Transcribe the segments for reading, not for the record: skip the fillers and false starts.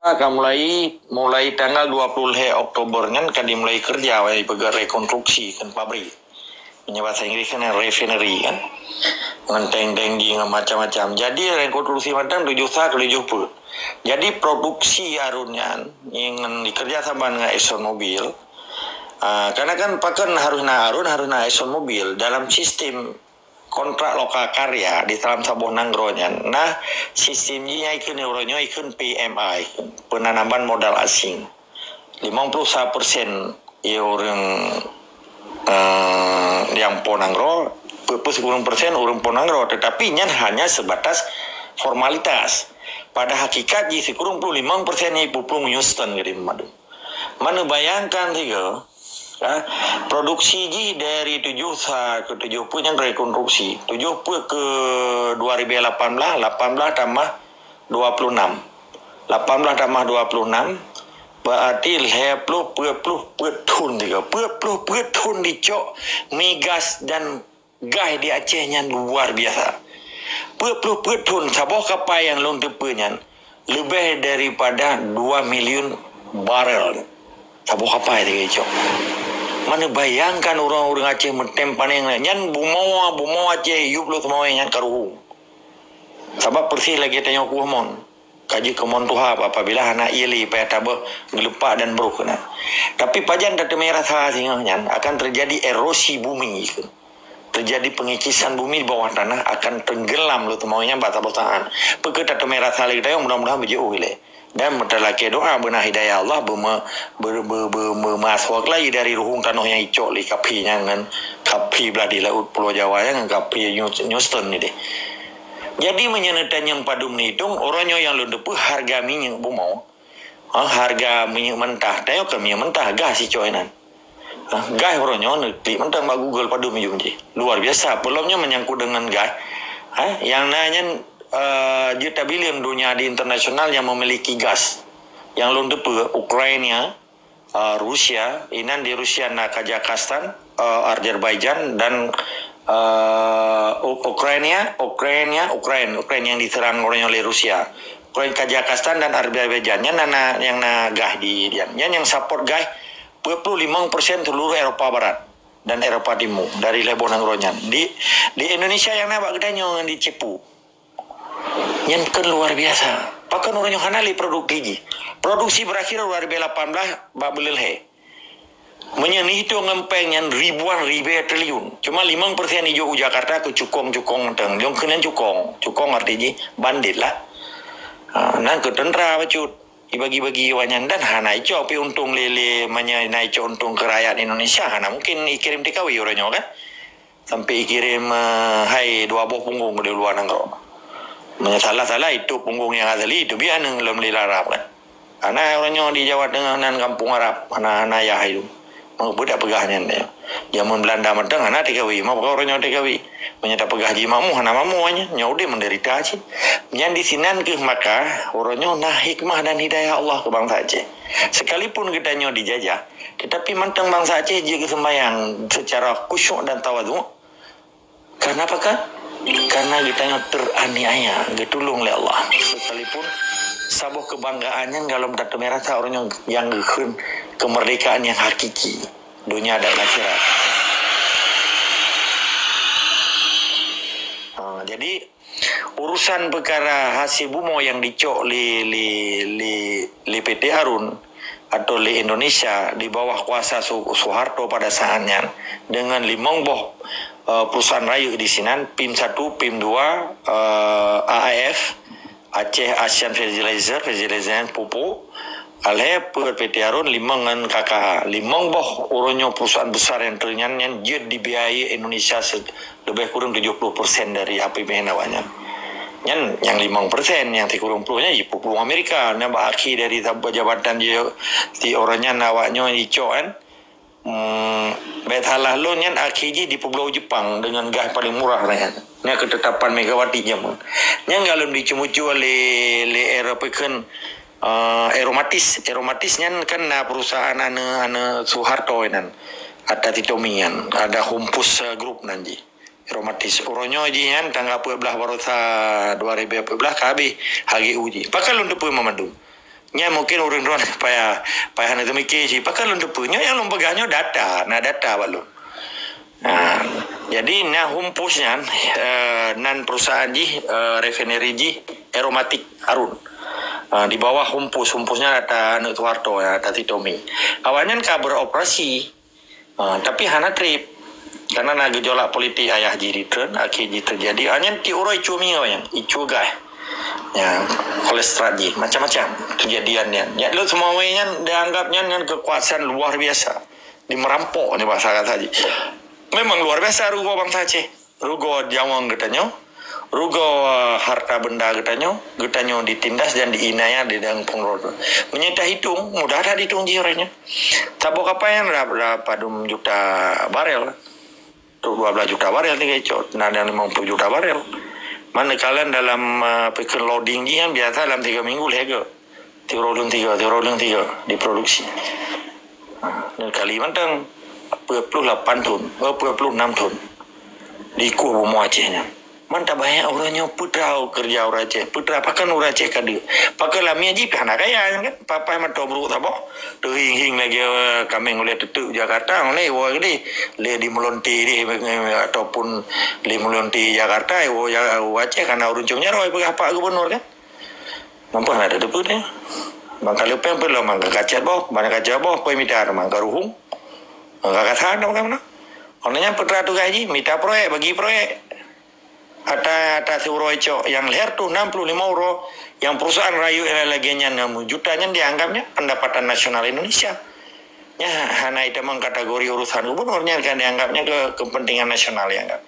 Akan mulai tanggal 20 Oktober kan dimulai kerja pegar rekonstruksi kan pabrik. Punya bahasa Inggris kan refinery kan. Ngenteng-teng di macam-macam. Jadi rekonstruksi macam 70. Jadi produksi arunnya yang dikerja sama dengan ExxonMobil. Karena kan pakan harus na ExxonMobil dalam sistem kontrak lokal karya di dalam sabuh nanggronya. Nah, sistemnya ikut neuronyo ikut PMI, penanaman modal asing. 51% ya orang yang ponangro, 10% orang ponangro, tetapi hanya sebatas formalitas. Pada hakikatnya sekurang 5% ibu pun Houston gitu madu. Mana bayangkan tiga. Produksi dari 7 ke 70 yang rekonstruksi 70 ke 2018 18 tambah 26 18 tambah 26 berarti 50 ton dicok migas dan gas di Acehnya luar biasa 50 ton sabah kapal yang long tepenya lebih daripada 2 million barrel sabah kapal itu cok. Mana bayangkan orang-orang Aceh mentempan yang lain. Bumau Aceh hidup lo semua yang karuh. Sebab bersih lagi tanya aku mon. Kaji kemon tuha apabila anak ili payah tabah ngelepak dan berukna. Tapi pajan data merah sahingnya akan terjadi erosi bumi. Terjadi pengikisan bumi di bawah tanah akan tenggelam lo semuanya bata-bataan. Peke data merah sahih kita yang mudah-mudahan berjauh ile. Dan mentelaki doa benar hidayah Allah bermasuk lagi dari ruhung tanah yang icok li kapi dengan kapi belah di laut Pulau Jawa yang kapi Houston ni deh. Jadi menyenatan yang padum hitung orangnya yang lundepu harga minyak bumau, harga minyak mentah, tayo ke minyak mentah gas icok enan. Gas orangnya nekli mentah mbak Google padum hijau luar biasa. Belumnya menyangkut dengan gas, yang nanya juta bilion dunia di internasional yang memiliki gas yang londe Ukraina, Rusia, inan di Rusia na Kazakhstan, Azerbaijan dan Ukraina yang diserang oleh Rusia. Ukraina, Kazakhstan dan Azerbaijan yang na gas di dia. Yang support gas 25% seluruh Eropa Barat dan Eropa Timur dari Lebanon Ronyan. Di Indonesia yang nabak gedanya yang dicepu. Yang kan luar biasa. Pakan orang yang hanali produksi berakhir 2018 babelil he. Menyenih itu ngempeng yang ribuan triliun. Cuma 5% hijau Jakarta ke cukong teng. Yang kena cukong artinya bandit lah. Nang ke tentara bacut. Dibagi-bagi wanyan dan hana ijo api untung lele manya ijo untung ke rakyat Indonesia. Hana mungkin ikirim TKW orangnya kan. Sampai ikirim hai 2 buah punggung ke luar nangro. Salah itu punggung yang asli itu biar ngelom lilarap kan. Karena orangnya di Jawa Tengah dan kampung Arab, anak-anak ayah itu. Mau budak pegahnya dia. Zaman Belanda mentang anak TKW, mau orangnya TKW. Menyata pegah jimamu, anak mamu aja. Nyaude menderita aja. Yang di sini ke maka orangnya nah hikmah dan hidayah Allah ke bangsa Aceh. Sekalipun kita nyo dijajah, tetapi mentang bangsa Aceh juga sembahyang secara khusyuk dan tawadhu. Karena apakah? Karena kita teraniaya, ditolong oleh Allah. Sekalipun sabuh kebanggaannya kalau data merah orang yang kemerdekaan yang hakiki dunia dan akhirat. Jadi urusan perkara hasil bumo yang dicok li PT Harun atau li Indonesia di bawah kuasa Soeharto pada saatnya dengan 5 boh perusahaan rayu di sini, PIM 1, PIM 2, AAF, Aceh Asian Fertilizer Pupuk, alhe per PT Harun 5 dengan KKH. 5 boh orangnya perusahaan besar yang ternyan yang dia dibiayai Indonesia lebih kurang 70% dari APBN awalnya. Yang 5% yang 30%-nya pupuk Amerika. Nambah aki dari jabatan dia si orangnya nawaknya hijau kan. Bet halah lo nyan akhirnya di Pulau Jepang dengan gas paling murah kan. Nya ketetapan megawati jamu. Nya galem dicemucu oleh Eropa kan Aromatis nyan kan perusahaan ane Soeharto nan. Ada Titomian, ada Humpus Group nanti. Aromatis oronyo jian tangga 14 barosa 2014 kabe hagi uji. Pakal untuk mamadu. nya mungkin urang ron payah itu mikir sih pakai lun punya yang lun pegahnya data balun. Nah, jadi humpusnya nan perusahaan refinery aromatik Harun. Di bawah humpusnya data Nutwarto ya data Titomi. Awalnya beroperasi tapi hana trip karena gejolak politik ayah jiritren akhirnya terjadi anyen ti uroi cumi yang icu ya kolesterol macam-macam kejadiannya ya lu semuanya dianggapnya dengan kekuasaan luar biasa di merampok nih bahasa kata tadi memang luar biasa rugo bangsa Aceh rugo jawang katanya rugo harta benda katanya ditindas dan diinaya di dalam pengelola menyita hitung mudah ada dihitung jiranya tabok apa yang berapa juta barel 12 juta barel nih kecot nah dan 50 juta barel mana kalian dalam pikir loading yang biasa dalam 3 minggu lego tiga diproduksi dan Kalimantan 28 ton 26 ton di kubu Acehnya mantap banyak orangnya putra kerja orang Aceh putra pakai orang Aceh kadu pakai lamia jip anak kaya kan papa emang tobruk tabo tuh hing lagi kami ngeliat tutup Jakarta ngeliat wah gede lihat di Melonti ataupun di Melonti Jakarta Aceh karena uruncungnya roy pakai apa gubernur kan nampak ada depan ya bangka lupeng perlu mangga kaca boh mana kaca boh kau minta mangga ruhung mangga kata ada mana orangnya putra tuh gaji minta proyek bagi proyek atas euro itu yang leher tuh 65 euro yang perusahaan rayu laginya 6 jutanya dianggapnya pendapatan nasional Indonesia ya hanya itu memang kategori urusan gubernurnya kan dianggapnya ke kepentingan nasional ya kan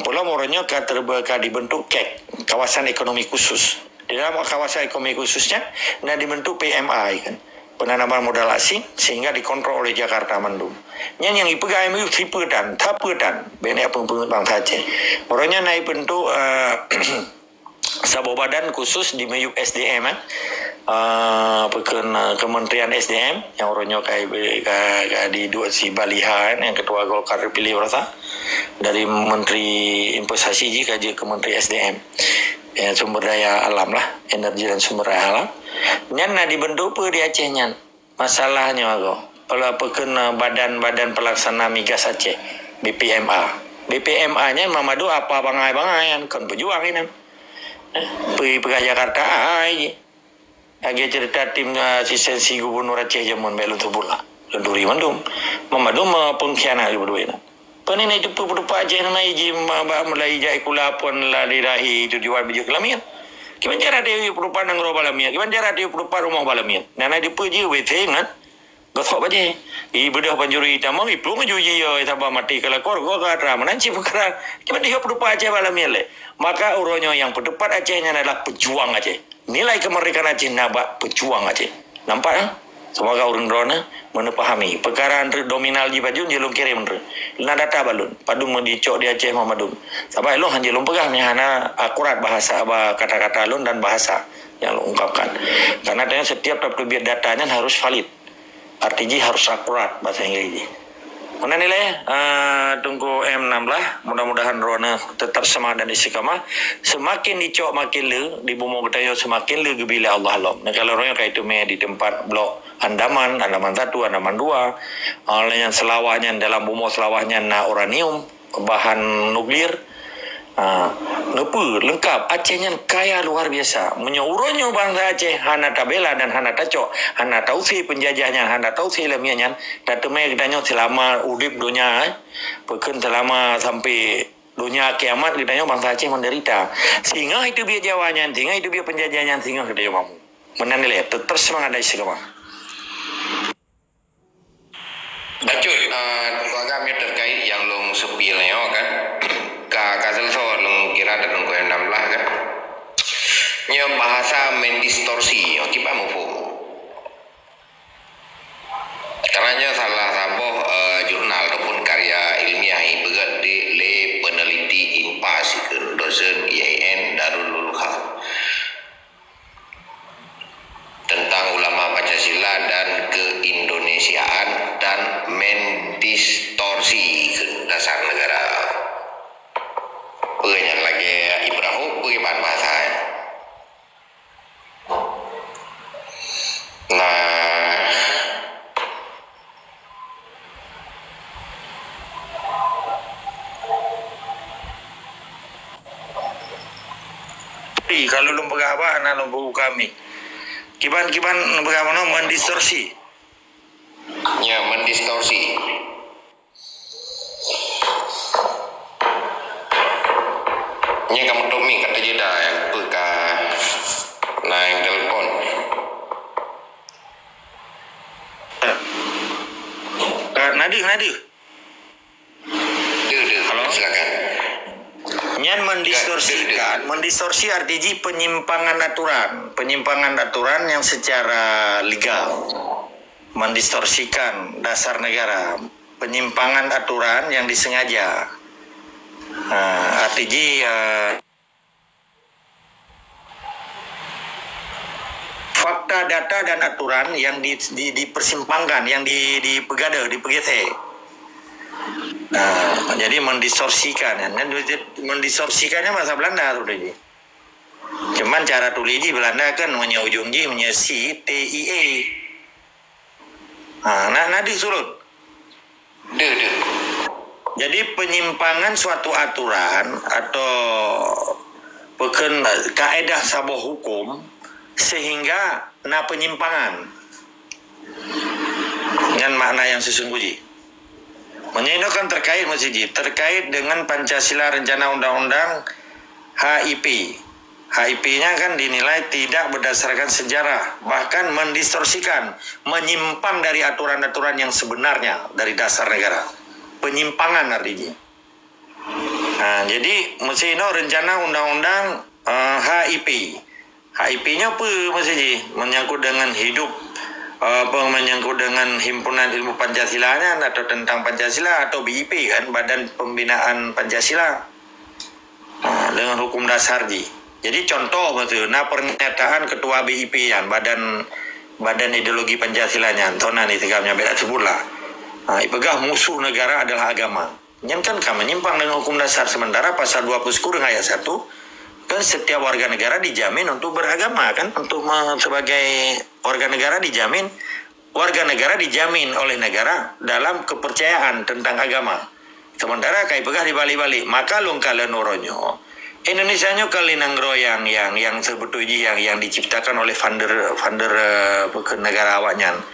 pulau murahnya terbuka dibentuk KEK kawasan ekonomi khusus di dalam kawasan ekonomi khususnya dibentuk PMI kan penanaman modal asing sehingga dikontrol oleh Jakarta Mendung. Yang dipegang itu tipedan, tapedan, banyak pengunjung bangsa Aceh. Orangnya naik bentuk sebuah badan khusus di Meyup SDM, Kementerian SDM yang orangnya kayak di dua si Balihan yang ketua Golkar dipilih rasa dari Menteri Investasi jika Kementerian SDM. Ya, sumber daya alam lah, energi dan sumber daya alam. Nyan dibentuk pe di Aceh nyan. Masalahnya aku, kalau badan pelaksana migas Aceh, BPMA. BPMA-nya mamadu apa bangai-bangai kan pejuang ini. Pergi Jakarta aja. Lagi cerita tim asistensi gubernur Aceh zaman belu tu pula. Lenduri mandum. Mamadu pengkhianat berdua ini. Panen itu berupa aja yang naik jim mulai jai kulapon lah dirahi itu jual biju kelamian. Kiman cara dia berupa nang roba lamian. Kiman cara dia berupa rumah balamian. Nana dipuji wete ngan. Gosok aja. Ibu dah panjuri tamang ipu ngajuji yo itaba mati kalau kor katra menanci perkara. Kiman dia berupa aja balamian le. Maka uronyo yang berdepan Acehnya adalah pejuang Aceh. Nilai kemerdekaan Aceh naba pejuang Aceh. Nampak kan? Semoga orang drone menepahami perkara dominal di baju jelum kirim nada data balun padung mendicok di Aceh Muhammadum sampai lo hanya jelum pegang hanya akurat bahasa kata-kata lun dan bahasa yang lo ungkapkan karena dengan setiap biar datanya harus valid artinya harus akurat bahasa Inggris mana nilai tunggu M16 mudah-mudahan Rona tetap semangat dan istiqamah semakin dicok makin le di bumi kita semakin le gebila Allah lom nah kalau Rona kayak itu di tempat blok Andaman 1, Andaman 2 oleh yang selawahnya dalam bumi selawahnya uranium bahan nuklir lengkap Acehnya kaya luar biasa menyuruhnya bangsa Aceh hana tabela dan hana taco hana tausi penjajahnya hana tausi lemianya datumnya kitanya selama udip dunia bahkan selama sampai dunia kiamat kitanya bangsa Aceh menderita sehingga itu biar jawanya sehingga itu biar penjajahnya sehingga kita mampu menanilai tetap semangat dari segala Bacul, kami terkait yang long sepilnya kan kasel so long kira dan long 16 kan nya bahasa mendistorsi kita mau karena salah satu jurnal ataupun karya ilmiah yang berat di le peneliti INPAS dosen IAIN Darul Ulha tentang ulama Pancasila dan keindonesiaan dan mendistorsi dasar negara. Pengen lagi Ibrahim bagaimana bahasa? Oi, kalau lu pegah apa, anak lu buku kami. Kiban pegah mana mendistorsi. Ya, mendistorsi. Nya kamu tomi kata jeda yang peka naik telepon. Nadi. Halo, silakan. Nyan mendistorsi artinya penyimpangan aturan yang secara legal, mendistorsikan dasar negara, penyimpangan aturan yang disengaja. Artinya fakta, data dan aturan yang dipersimpangkan, yang dipegete. Jadi mendistorsikan, mendistorsikannya bahasa Belanda tuh deh. Cuman cara tulis di Belanda kan ujung J si TIE. Nadi surut. Jadi penyimpangan suatu aturan atau kaedah sebuah hukum sehingga penyimpangan dengan makna yang sesungguhnya. Ini kan terkait dengan Pancasila Rencana Undang-Undang HIP. HIP-nya kan dinilai tidak berdasarkan sejarah, bahkan mendistorsikan, menyimpang dari aturan-aturan yang sebenarnya dari dasar negara. Penyimpangan artinya. Jadi ini Rencana Undang-Undang HIP. HIP-nya apa menyangkut dengan hidup, menyangkut dengan himpunan ilmu Pancasila atau tentang Pancasila atau BIP kan, Badan Pembinaan Pancasila dengan hukum dasar Jadi contoh pernyataan ketua BIP yang Badan Ideologi Pancasila tona ni tegamnya beda sebutlah. Ipegah musuh negara adalah agama. Yang kan kami menyimpang dengan hukum dasar, sementara pasal 20 ayat 1 kan setiap warga negara dijamin untuk beragama kan, sebagai warga negara dijamin oleh negara dalam kepercayaan tentang agama. Sementara kai pegah di balik-balik, maka lungkala noronyo Indonesia nyo kali nanggro yang sebetulnya yang diciptakan oleh funder negara awaknya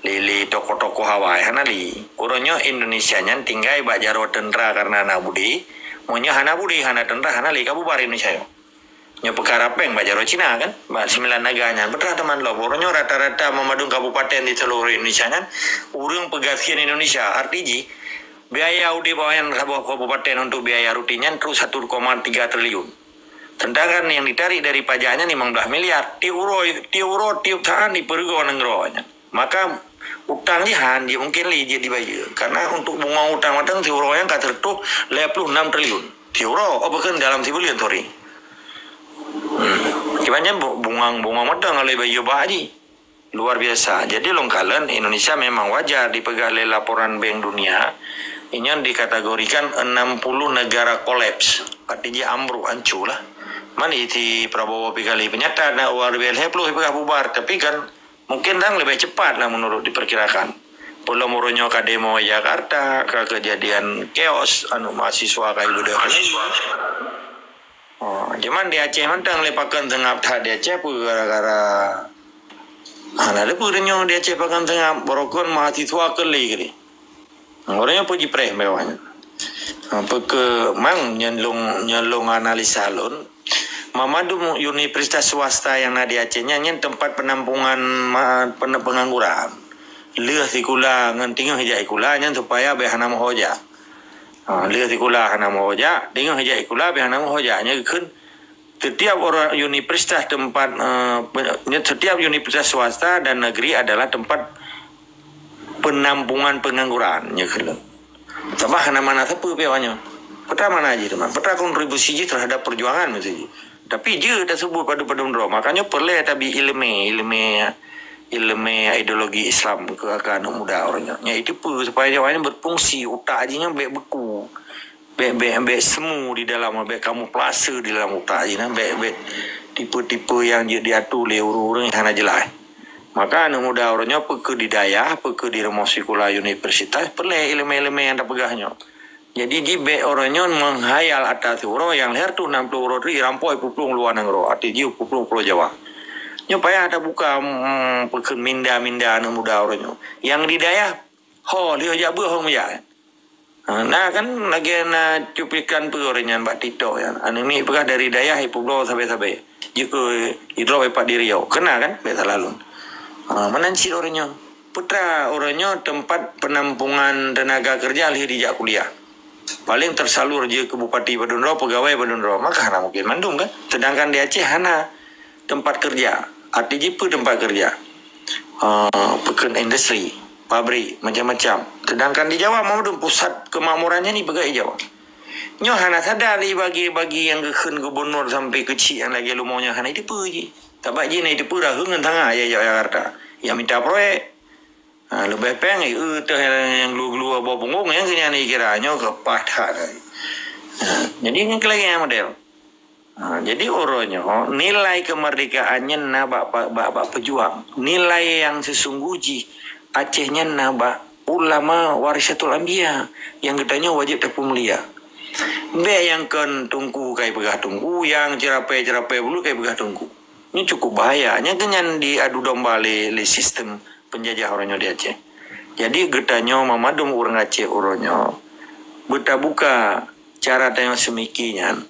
lili toko-toko Hawaii hanali uronyo Indonesia nya tinggal bak jaro tentara karena anak budi monyo hana budi hana tentara hanali kabupaten Indonesia nyo perkara peng bak jaro Cina kan bak 9 neganya betul teman lo uronyo rata-rata memadung kabupaten di seluruh Indonesia nya urung pegasian Indonesia artinya biaya di bawah sebuah kabupaten untuk biaya rutinnya terus 1,3 triliun. Sedangkan yang ditarik dari pajaknya 15 miliar. Tiap tahun dipergo nengronya. Maka utangnya dia mungkin jadi dibayar. Karena untuk bunga utang tiuro yang tak tertutup 56 triliun. Tiuro, bukan dalam tibulian sorry. Kibannya bunga matang oleh bayi bahaji. Luar biasa. Jadi longkalan Indonesia memang wajar dipegang oleh laporan Bank Dunia. Ini yang dikategorikan 60 negara kolaps. Artinya ambruk, hancur lah. Mana itu Prabowo pikali penyataan luar biasa pegah bubar. Tapi kan mungkin lebih cepat lah menurut diperkirakan. Pulau Muronyo ke demo Jakarta, ke kejadian chaos, mahasiswa kayak gitu. Cuman di Aceh mentang lepakan tengah di Aceh gara-gara ada purinyo di Aceh pakan tengah borokon mahasiswa keli. Orangnya puji preh mewahnya. Mang nyelung analisa lun. Mamadu universitas swasta yang ada di Acehnya tempat penampungan pengangguran. Lihat sikula ngentingnya hijai kulanya supaya behana mohoja. Lihat sikula hana mohoja, tinggal hijai kula behana mohojanya kan. Setiap orang universitas setiap universitas swasta dan negeri adalah tempat penampungan pengangguran tambah mana tepu pewanya peta mana aja teman peta kontribusi terhadap perjuangan mesti tapi je tak sebut pada ndro makanya perlu tapi ilmu ideologi Islam ke anak muda orangnya itu supaya jawanya berfungsi utak aja beku semu di dalam kamuflase di dalam utak aja tipe-tipe yang diatur oleh orang-orang yang hanya jelas. Maka anak muda orangnya peke di daya, peke di remosikula universitas, perlu elemen-elemen yang tak pegahnya. Jadi di be orangnya menghayal atas orang yang leher tu 60 orang tu rampoi puplung luar negara. Arti jiu puplung Pulau Jawa. Nyupaya ada buka pekan minda anu muda orangnya. Yang di daya, dia jabu hong ya. Nah kan lagi na cuplikan tu orangnya Mbak Tito ya. Anu ni pegah dari daya pulau sampai. Jika hidro Pak di Riau. Kena kan? Beta lalu. Menanci orangnya. Putra orangnya tempat penampungan tenaga kerja alih dijak kuliah. Paling tersalur je ke Bupati Badunro, pegawai Badunro, maka hana mungkin mandung kan. Sedangkan di Aceh hana tempat kerja, artinya tempat kerja, pekan industri, pabrik, macam-macam. Sedangkan di Jawa mau pusat kemakmurannya ni pegawai Jawa. Nyo hana sadar bagi yang kekun gubernur sampai kecil yang lagi lumaunya hana itu pergi. Tak baik je ni itu dah hengan tengah ya Jakarta. Yang minta proyek. Lebih pengen itu yang lu bawa punggung yang kini ni kiranya kepadah. Jadi ini lagi yang model. Jadi orangnya nilai kemerdekaannya bak pejuang, nilai yang sesungguhnya Acehnya bak ulama warisatul anbiya yang katanya wajib terpemulia. Be yang kan tungku kai pegah tungku, yang cerapai bulu kai pegah tungku. Ini cukup bahayanya kenyan diadu domba le sistem penjajah orangnya di Aceh. Jadi getanya mamadum orang Aceh orangnya beta buka cara tanya semikian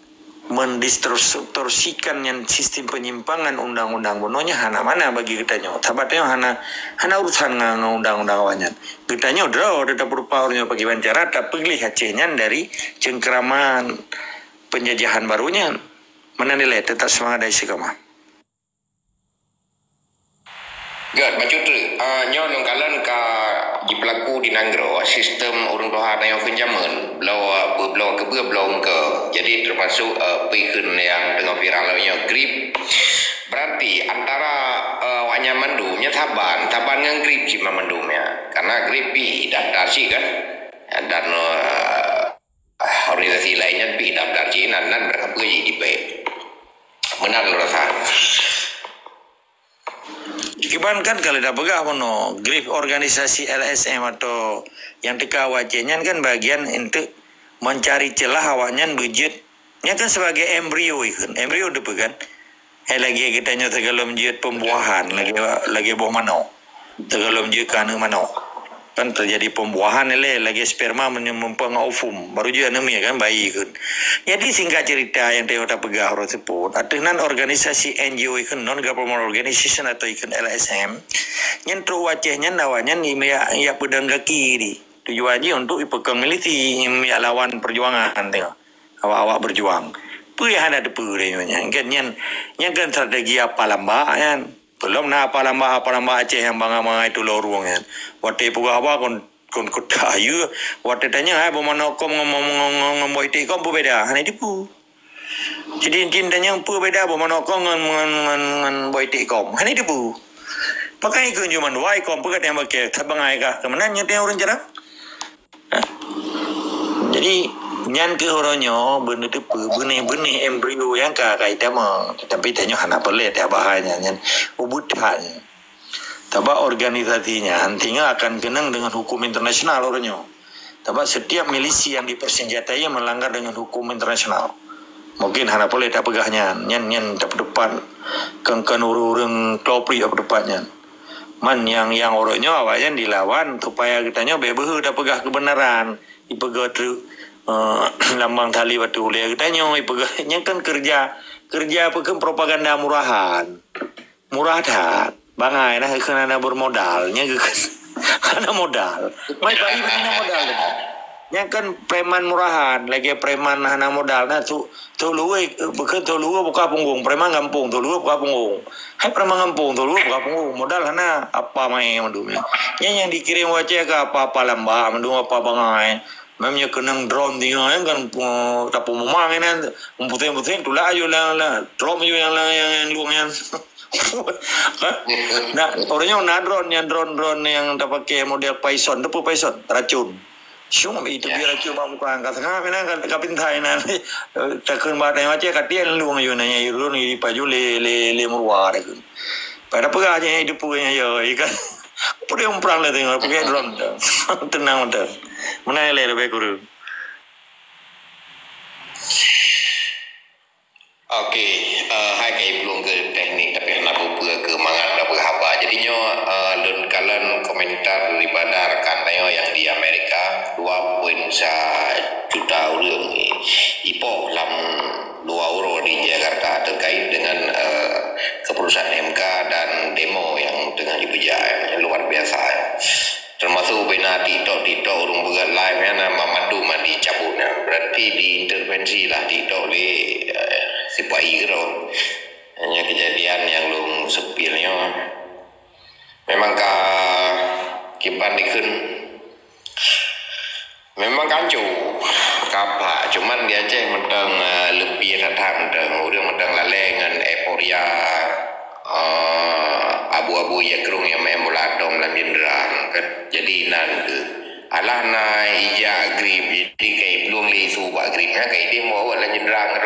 mendistorsikan yang sistem penyimpangan undang-undang bononya hana mana bagi getanya. Tabatnya hana urusan undang-undang awanyan. Getanya udah berupa orangnya bagi bancara tapi pilih Acehnya dari cengkeraman penjajahan barunya. Mana nilai tetap semangat dari sekama. Gad, macam tu. Nyo nongkalan ka di pelaku di Nanggro sistem urang doha na yang kenjaman belau ke. Jadi termasuk pihun yang tengah viral nya grip. Berarti antara wanya mandumnya taban ngan grip cima mandumnya. Karena grip pi adaptasi kan. Dan organisasi lainnya pi adaptasi nan mereka pergi di baik. Benar lo rasa. Iban kan kalau dah pegah mono grip organisasi LSM atau yang teka wajahnya kan bagian untuk mencari celah awaknya budgetnya kan sebagai embrio udah pegan lagi kita nyata kalau menjadi pembuahan lagi buah mano kalau menjadi kanu mano kan terjadi pembuahan lagi sperma mempengaufum baru juga nemi kan bayi kan. Jadi singkat cerita yang Toyota pegah orang sebut atunan organisasi NGO ikun non government organization atau ikun LSM nyentru wajahnya nawanya ni ya pedang kaki di tujuannya untuk ipekang militi ya lawan perjuangan tengok awak berjuang puih ada depu dia kan kan strategi apa lamba kan belum na apa lamba Aceh yang bangga itu lorong kan waktu pegah apa kon kudayu waktu tanya bomano kom ngomong itu kom berbeda hanya dipu jadi cintanya pu beda bomano kom ngan itu kom hanya dipu makanya ikut cuma wai kom pegat yang pakai tabangai kah kemenannya dia orang jarang jadi nyan ke orangnya benih embrio yang kai tema tapi tanya hana pelet ya bahaya nyan ubudhanya tabak organisasinya nantinya akan kenang dengan hukum internasional orangnya tabak setiap milisi yang dipersenjatai melanggar dengan hukum internasional mungkin hana pelet tak pegahnya nyan tak depan kan urung klopri apa depannya man yang orangnya awalnya dilawan supaya kitanya bebehu tak pegah kebenaran ipegah lambang tali batu ulia kitanya ipegahnya kan kerja pekan propaganda murah dah bangai nah kena bermodalnya ada modal mai bagi begini modal nya kan preman murahan lagi preman hana modal nah tu luwe bukan tu luwe buka punggung preman kampung tu luwe buka punggung hai preman kampung tu luwe buka punggung modal hana apa mai mandumnya nya yang dikirim wajah ke apa lamba mandum apa bangai memangnya kenang drone dia kan tapu memang kan putih tu lah ayo lah drone yang luang yang nah orangnya drone yang tak pakai model Python racun Syung itu dia racun muka angkat tengah kan kapintai nanti takkan batai macam katian luang yo nanya irun iri paju le murwar kan pada pegahnya hidup punya yo ikan pun yang perang le tengok pakai drone tenang betul mana le lebih kurang Okey, hai kai belum ke teknik tapi nak buka ke mangat dah berhaba. Jadinya lun kalan komentar daripada rekan tayo yang di Amerika 2.1 juta orang ipo lam 2 euro di Jakarta terkait dengan keputusan MK dan demo yang tengah diberjaya yang luar biasa. Termasuk bina TikTok urung buat live ya nama madu mandi cabutnya berarti diintervensi lah TikTok di sipai kero hanya kejadian yang lung sepilnya memang kipan dikun memang kancu kapak cuman dia cek mentang lebih datang dan udah mentang lalengan euforia abu-abu ya kerung yang memuladom lan jenderal kan jadi nanti alah na ija grip jadi kayak belum lisu pak gripnya kayak dia mau lan jenderal kan